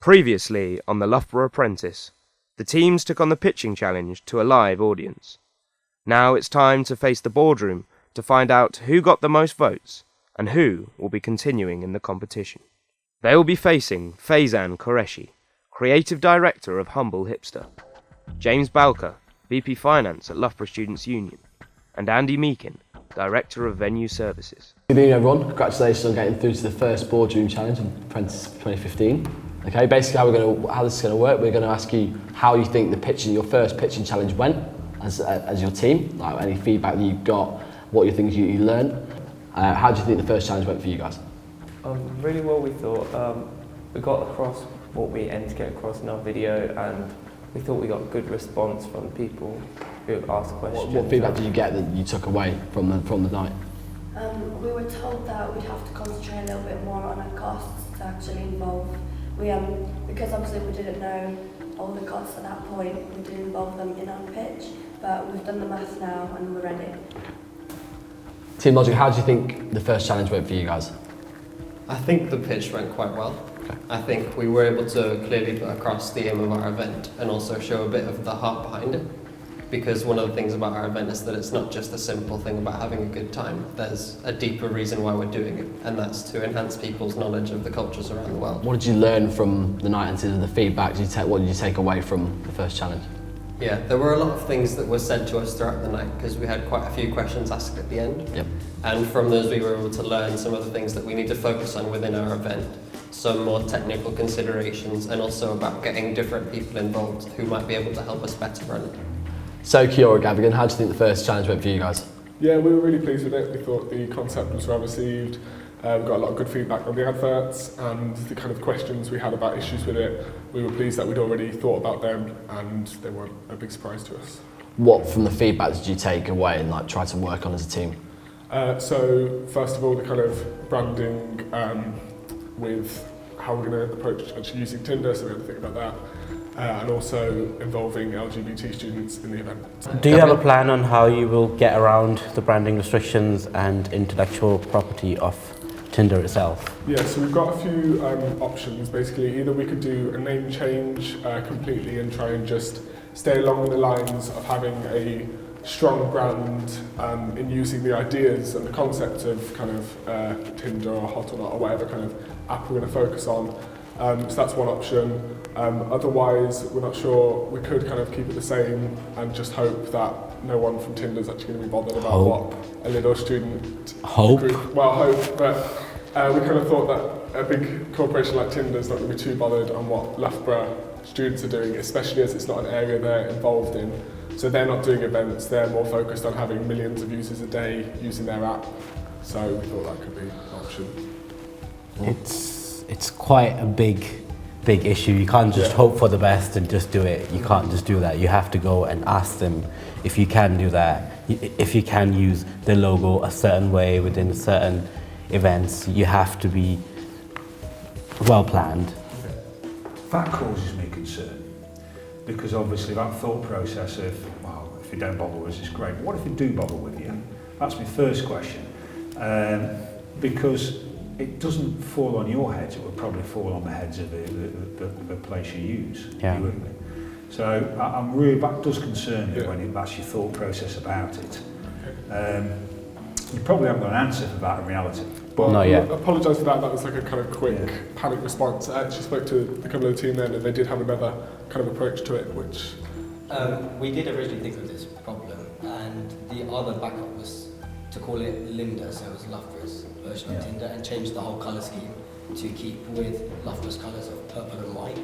Previously on the Loughborough Apprentice, the teams took on the pitching challenge to a live audience. Now it's time to face the boardroom to find out who got the most votes and who will be continuing in the competition. They will be facing Faizan Qureshi, Creative Director of Humble Hipster, James Balker, VP Finance at Loughborough Students' Union, and Andy Meakin, Director of Venue Services. Good evening everyone, congratulations on getting through to the first boardroom challenge on Apprentice 2015. Okay, basically how this is going to work, we're going to ask you how you think your first pitching challenge went as your team, like any feedback that you got, what you think you learned. How do you think the first challenge went for you guys? Really well, we thought. We got across what we aimed to get across in our video, and we thought we got a good response from people who asked questions. What feedback did you get that you took away from the night? We were told that we'd have to concentrate a little bit more on our costs to actually involve. Because obviously we didn't know all the costs at that point, we didn't involve them in our pitch, but we've done the maths now and we're ready. Team Logic, how do you think the first challenge went for you guys? I think the pitch went quite well. Okay. I think we were able to clearly put across the aim of our event and also show a bit of the heart behind it. Because one of the things about our event is that it's not just a simple thing about having a good time. There's a deeper reason why we're doing it, and that's to enhance people's knowledge of the cultures around the world. What did you learn from the night in terms of the feedback? What did you take away from the first challenge? Yeah, there were a lot of things that were said to us throughout the night because we had quite a few questions asked at the end. Yep. And from those we were able to learn some of the things that we need to focus on within our event, some more technical considerations, and also about getting different people involved who might be able to help us better run it. So Kiora Gavigan, how do you think the first challenge went for you guys? Yeah, we were really pleased with it. We thought the concept was well received. We got a lot of good feedback on the adverts and the kind of questions we had about issues with it. We were pleased that we'd already thought about them and they weren't a big surprise to us. What from the feedback did you take away and try to work on as a team? So first of all, the kind of branding with how we're going to approach actually using Tinder, so we had to think about that. And also involving LGBT students in the event. Do you have a plan on how you will get around the branding restrictions and intellectual property of Tinder itself? Yeah, so we've got a few options. Basically, either we could do a name change completely and try and just stay along the lines of having a strong brand in using the ideas and the concept of kind of Tinder or Hot or Not or whatever kind of app we're going to focus on. So that's one option. Otherwise, we're not sure. We could kind of keep it the same and just hope that no one from Tinder is actually going to be bothered about what a little student group. Well, hope, but we kind of thought that a big corporation like Tinder is not going to be too bothered on what Loughborough students are doing, especially as it's not an area they're involved in. So they're not doing events, they're more focused on having millions of users a day using their app. So we thought that could be an option. It's quite a big issue. You can't just hope for the best and just do it. You can't just do that. You have to go and ask them if you can do that. If you can use the logo a certain way within certain events, you have to be well planned. That causes me concern because obviously that thought process of, well, if you don't bother with us, it's great. What if we do bother with you? That's my first question. Because it doesn't fall on your heads, it would probably fall on the heads of the place you use. Yeah. So I'm really, that does concern me when that's your thought process about it. You probably haven't got an answer for that in reality. Well, not yet. I apologise for that, that was like a kind of quick panic response. I actually spoke to a couple of the team then and they did have another kind of approach to it, which... we did originally think of this problem and the other backup was to call it Linda, so it was Loughborough's version of Tinder, and change the whole colour scheme to keep with Loughborough's colours of purple and white.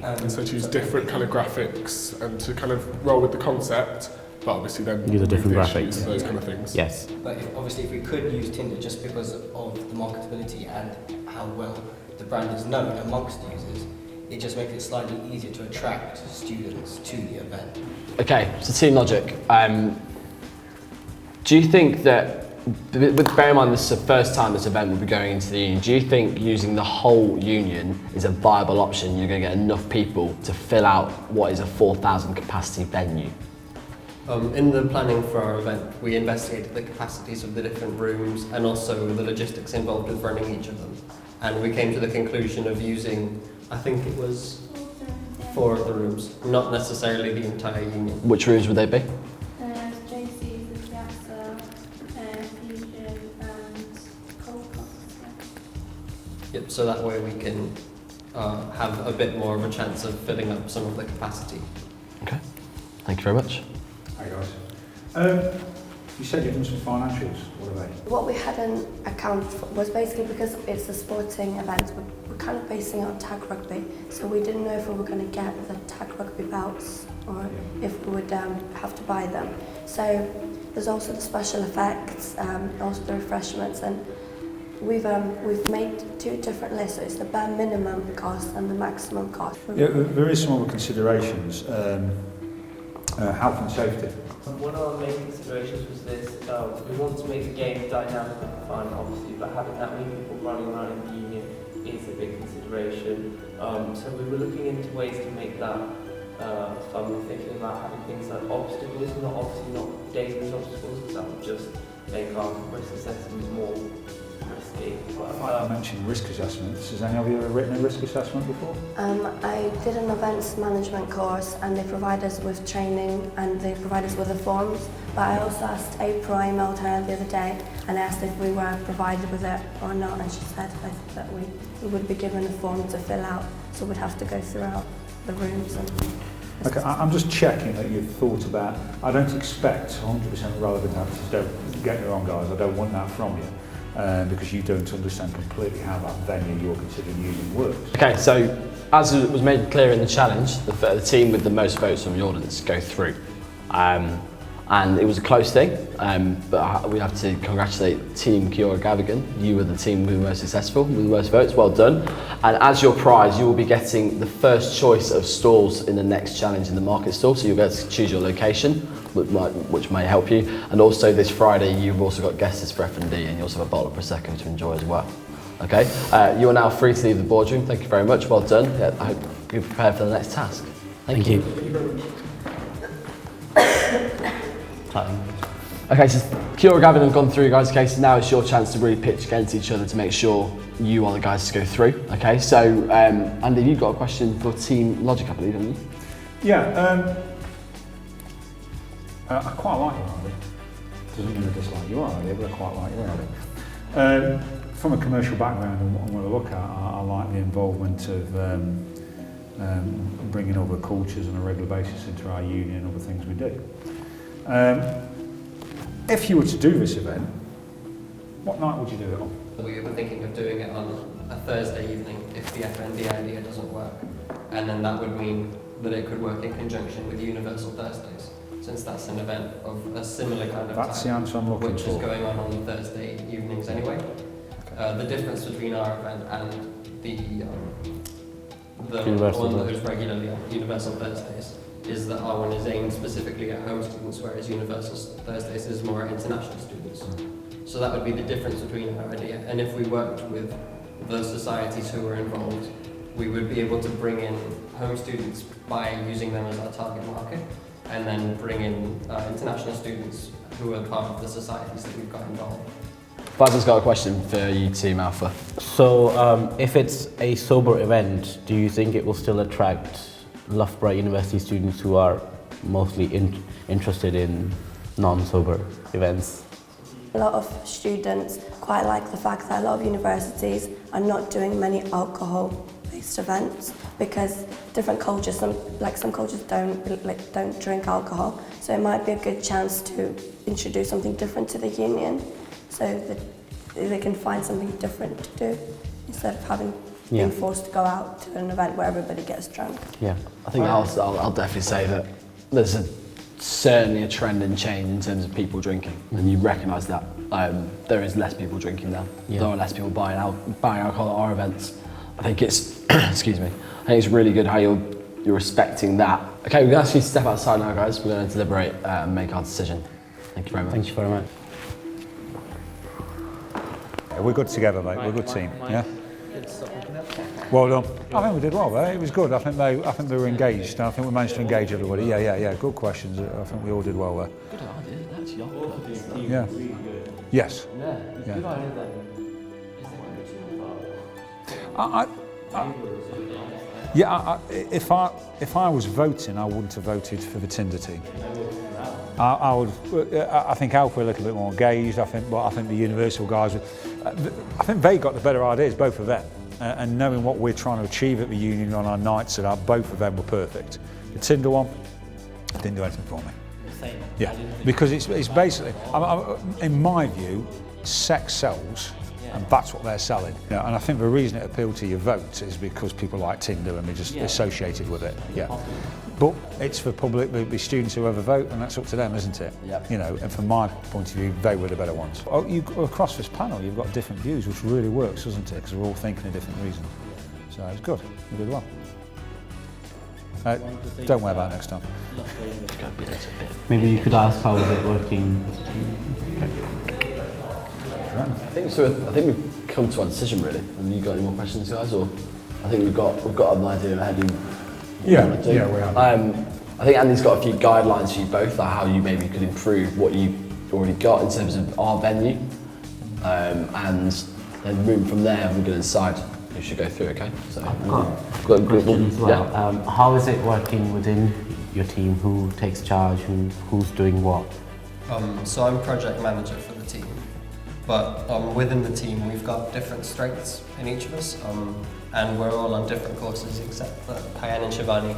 And so to use different kind of graphics and to kind of roll with the concept, but obviously then use a different graphics and those kind of things. Yes. But if we could use Tinder just because of the marketability and how well the brand is known amongst users, it just makes it slightly easier to attract students to the event. Okay, so Team Logic, do you think that, bear in mind this is the first time this event will be going into the union, do you think using the whole union is a viable option? You're going to get enough people to fill out what is a 4,000 capacity venue? In the planning for our event, we investigated the capacities of the different rooms and also the logistics involved with running each of them. And we came to the conclusion of using I think it was 4 of the rooms, not necessarily the entire union. Which rooms would they be? JC's, the Piazza, Fusion and Cold Cost. Yep, so that way we can have a bit more of a chance of filling up some of the capacity. Okay, thank you very much. Hi guys. You said you've done some financials. What are they? What we hadn't accounted for was basically because it's a sporting event, we're kind of basing it on tag rugby, so we didn't know if we were going to get the tag rugby belts or if we would have to buy them. So there's also the special effects, also the refreshments, and we've made 2 different lists. So it's the bare minimum cost and the maximum cost. Yeah, there is some other considerations. Health and safety. One of our main considerations was this. We want to make the game dynamic and fun, obviously, but having that many people running around in the union is a big consideration. So we were looking into ways to make that fun. We're thinking about having things like obstacles, not dangerous obstacles, because that would just make our risk assessment more risky. I mentioned risk assessments. Has any of you ever written a risk assessment before? I did an events management course and they provide us with training and they provide us with the forms. But I also asked April, I emailed her the other day and asked if we were provided with it or not, and she said that we would be given a form to fill out, so we'd have to go throughout the rooms. Okay, I'm just checking that you've thought about. I don't expect 100% relevant answers. Don't get me wrong, guys. I don't want that from you. Because you don't understand completely how that venue you're considering using works. Okay, so as was made clear in the challenge, the team with the most votes from the audience go through. And it was a close thing, but we have to congratulate Team Kiora Gavigan. You were the team who were most successful, with the most votes, well done. And as your prize, you will be getting the first choice of stalls in the next challenge in the market stall, so you'll be able to choose your location, which may help you. And also this Friday, you've also got guests for F&D, and you also have a bottle of Prosecco to enjoy as well. Okay, you are now free to leave the boardroom. Thank you very much, well done. I hope you're prepared for the next task. Thank you. Okay, so Kiora Gavin have gone through, guys. Okay, so now it's your chance to really pitch against each other to make sure you are the guys to go through. Okay, so Andy, you've got a question for Team Logic, I believe, haven't you? Yeah, I quite like you, Andy. Doesn't mean I dislike you, Andy, but I quite like you, Andy. From a commercial background and what I look at, I like the involvement of bringing other cultures on a regular basis into our union and other things we do. If you were to do this event, what night would you do it on? We were thinking of doing it on a Thursday evening if the FND idea doesn't work. And then that would mean that it could work in conjunction with Universal Thursdays, since that's an event of a similar kind of That's type, the answer I'm looking which for. is going on Thursday evenings anyway. The difference between our event and the one that is regularly on Universal Thursdays is that our one is aimed specifically at home students, whereas Universal Thursdays is more at international students. So that would be the difference between our idea. And if we worked with the societies who were involved, we would be able to bring in home students by using them as our target market, and then bring in international students who are part of the societies that we've got involved. Faz's got a question for you, Team Alpha. So, if it's a sober event, do you think it will still attract Loughborough University students who are mostly interested in non-sober events? A lot of students quite like the fact that a lot of universities are not doing many alcohol-based events because different cultures, some cultures don't drink alcohol, so it might be a good chance to introduce something different to the union, so that they can find something different to do instead of being forced to go out to an event where everybody gets drunk. Yeah, I think I'll definitely say that there's certainly a trend and change in terms of people drinking, and you recognise that. There is less people drinking now. Yeah. There are less people buying alcohol at our events. I think it's, excuse me, I think it's really good how you're respecting that. Okay, we're going to ask you to step outside now, guys. We're going to deliberate and make our decision. Thank you very much. Thank you very much. Yeah, we're good together, mate. We're a good team. Yeah. Well done. I think we did well there. It was good. I think they were engaged. I think we managed to engage everybody. Yeah. Good questions. I think we all did well there. Good idea. That's your purpose. Yeah. Yes. Yeah. Yeah. Good idea then. Yeah, if I was voting, I wouldn't have voted for the Tinder team. I think Alpha were a little bit more engaged. I think the Universal guys, I think they got the better ideas, both of them. And knowing what we're trying to achieve at the Union on our nights, that both of them were perfect. The Tinder one didn't do anything for me. Same. Yeah, because it's basically, in my view, sex sells. And that's what they're selling. Yeah, and I think the reason it appealed to your vote is because people like Tinder and they're just associated with it. Yeah. But it's for public, the students who ever vote, and that's up to them, isn't it? Yep. You know, and from my point of view, they were the better ones. Oh, across this panel, you've got different views, which really works, doesn't it? Because we're all thinking of different reasons. So it's good. We did well. Don't worry about it next time. Maybe you could ask how is it working? I think we've come to our decision really. Have you got any more questions, guys? Or I think we've got an idea of how you. Yeah, we have. I think Andy's got a few guidelines for you both, like how you maybe could improve what you've already got in terms of our venue, and then moving from there, we're going to decide who should go through. Okay. So I've got a question as well. Yeah. How is it working within your team? Who takes charge? Who's doing what? So I'm project manager for the team. But within the team, we've got different strengths in each of us, and we're all on different courses except for Payan and Shivani.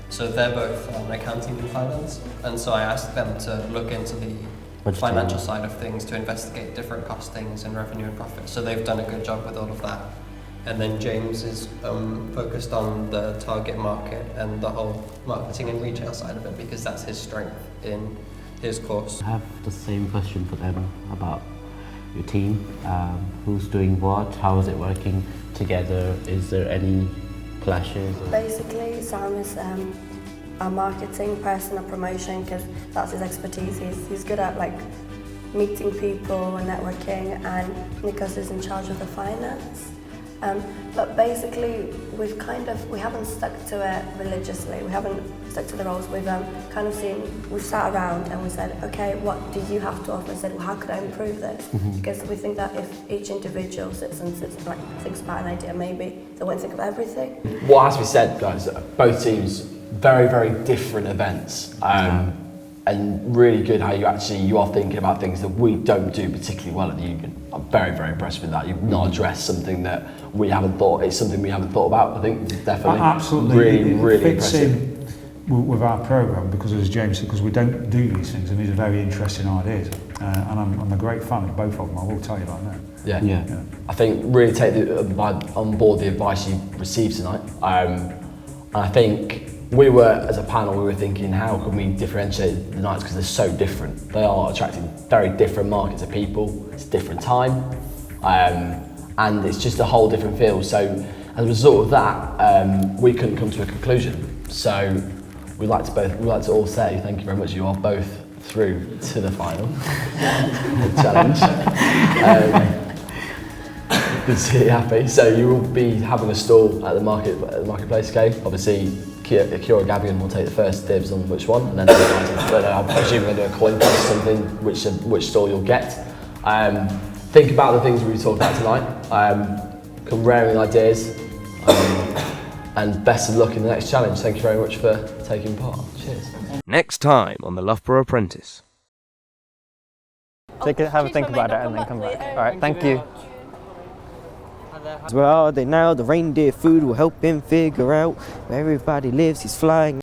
So they're both on accounting and finance, and so I asked them to look into the financial side of things to investigate different costings and revenue and profit. So they've done a good job with all of that. And then James is focused on the target market and the whole marketing and retail side of it because that's his strength in his course. I have the same question for them about your team, who's doing what, how is it working together, is there any clashes? Basically, Sam is our marketing person, a promotion, because that's his expertise. He's good at like meeting people and networking, and Nikos is in charge of the finance. But basically, we haven't stuck to it religiously. We haven't stuck to the roles. We've kind of we've sat around and we said, okay, what do you have to offer? And said, well, how could I improve this? Because we think that if each individual thinks about an idea, maybe they won't think of everything. What has to be said, guys, both teams, very, very different events. And really good how you are thinking about things that we don't do particularly well at the Union. I'm very, very impressed with that. You've not addressed something that we haven't thought. It's something we haven't thought about. I think definitely. Absolutely, really it fits impressive. in with our programme because, as James said, because we don't do these things, and these are very interesting ideas. And I'm a great fan of both of them. I will tell you about that. Yeah. I think really take on board the advice you received tonight. And I think. We were, as a panel, we were thinking, how can we differentiate the nights because they're so different. They are attracting very different markets of people, it's a different time, and it's just a whole different feel. So as a result of that, we couldn't come to a conclusion. So we'd like to all say thank you very much. You are both through to the final challenge. Good to see you happy. So you will be having a stall at the marketplace game. Obviously, Kiora Gabion will take the first dibs on which one, and then I'm presuming they'll do a coin toss or something, which stall you'll get. Think about the things we talked about tonight. Come raring ideas, and best of luck in the next challenge. Thank you very much for taking part. Cheers. Next time on the Loughborough Apprentice. Have a think about it and then come back. All right, thank you. Where are they now? The reindeer food will help him figure out where everybody lives. He's flying.